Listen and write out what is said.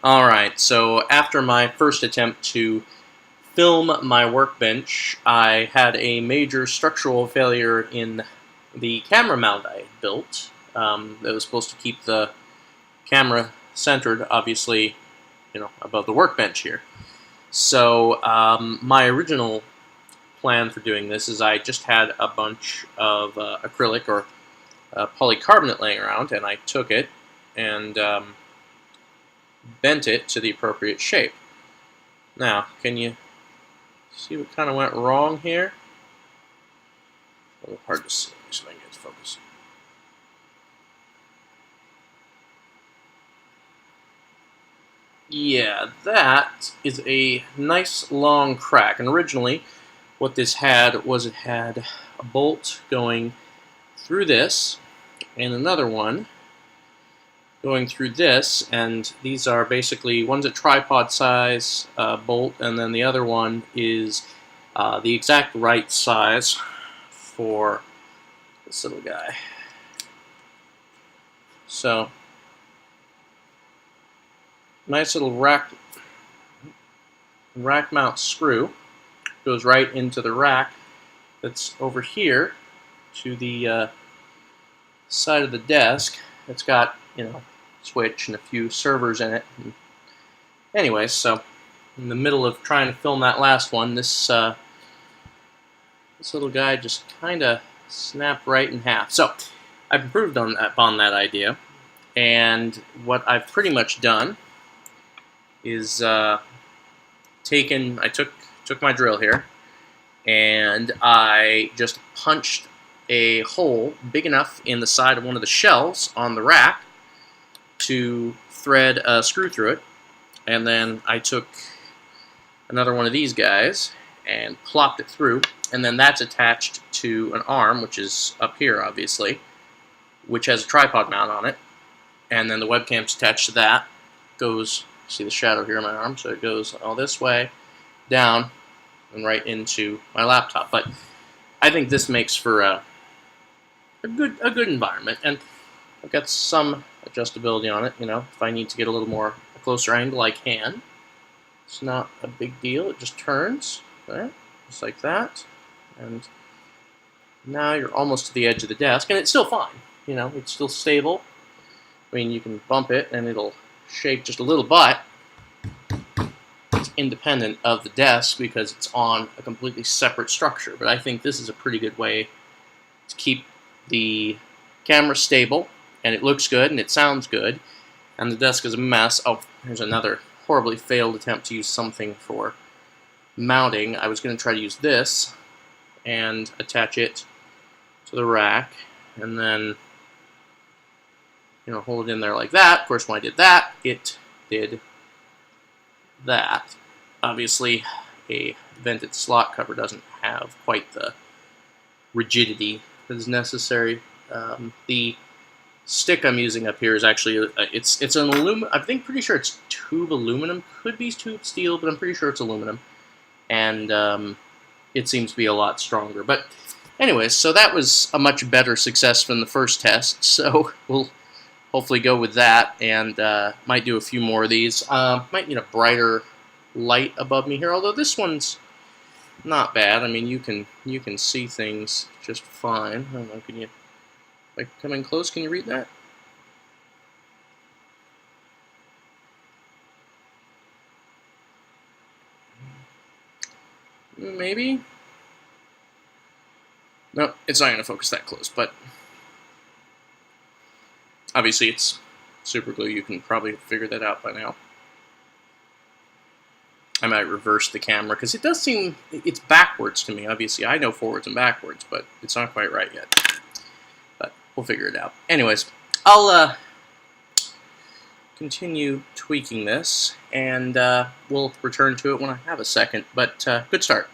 Alright, so after my first attempt to film my workbench, I had a major structural failure in the camera mount I had built. That was supposed to keep the camera centered, obviously, above the workbench here. So my original plan for doing this is I just had a bunch of acrylic or polycarbonate laying around, and I took it and bent it to the appropriate shape. Now, can you see what kind of went wrong here? A little hard to see, so I can get to focus. Yeah, that is a nice long crack. And originally, what this had was it had a bolt going through this, and another one going through this, and these are basically, one's a tripod size bolt, and then the other one is the exact right size for this little guy. So, nice little rack mount screw goes right into the rack that's over here to the side of the desk. It's got, switch and a few servers in it. And anyways, so in the middle of trying to film that last one, this little guy just kind of snapped right in half. So I've improved on that idea, and what I've pretty much done is I took my drill here, and I just punched a hole big enough in the side of one of the shelves on the rack to thread a screw through it, and then I took another one of these guys and plopped it through, and then that's attached to an arm, which is up here obviously, which has a tripod mount on it, and then the webcam's attached to that. Goes, see the shadow here on my arm, so it goes all this way down and right into my laptop. But I think this makes for a good environment, and I've got some adjustability on it. If I need to get a little more closer angle, I can. It's not a big deal. It just turns, right? Just like that, and now you're almost to the edge of the desk, and it's still fine. It's still stable. I mean, you can bump it and it'll shake just a little, but it's independent of the desk because it's on a completely separate structure. But I think this is a pretty good way to keep the camera stable, and it looks good and it sounds good, and the desk is a mess. Oh, here's another horribly failed attempt to use something for mounting. I was going to try to use this and attach it to the rack, and then hold it in there like that. Of course, when I did that, it did that. Obviously, a vented slot cover doesn't have quite the rigidity that is necessary. The stick I'm using up here is actually it's an aluminum. Pretty sure it's tube aluminum. Could be tube steel, but I'm pretty sure it's aluminum, and it seems to be a lot stronger. But anyways, so that was a much better success than the first test. So we'll hopefully go with that, and might do a few more of these. Might need a brighter light above me here, although this one's not bad. I mean, you can see things just fine. I don't know, can you, like, come in close? Can you read that? Maybe? No, it's not going to focus that close, but obviously it's super glue. You can probably figure that out by now. I might reverse the camera because it does seem it's backwards to me. Obviously, I know forwards and backwards, but it's not quite right yet. But we'll figure it out. Anyways, I'll continue tweaking this, and we'll return to it when I have a second. But good start.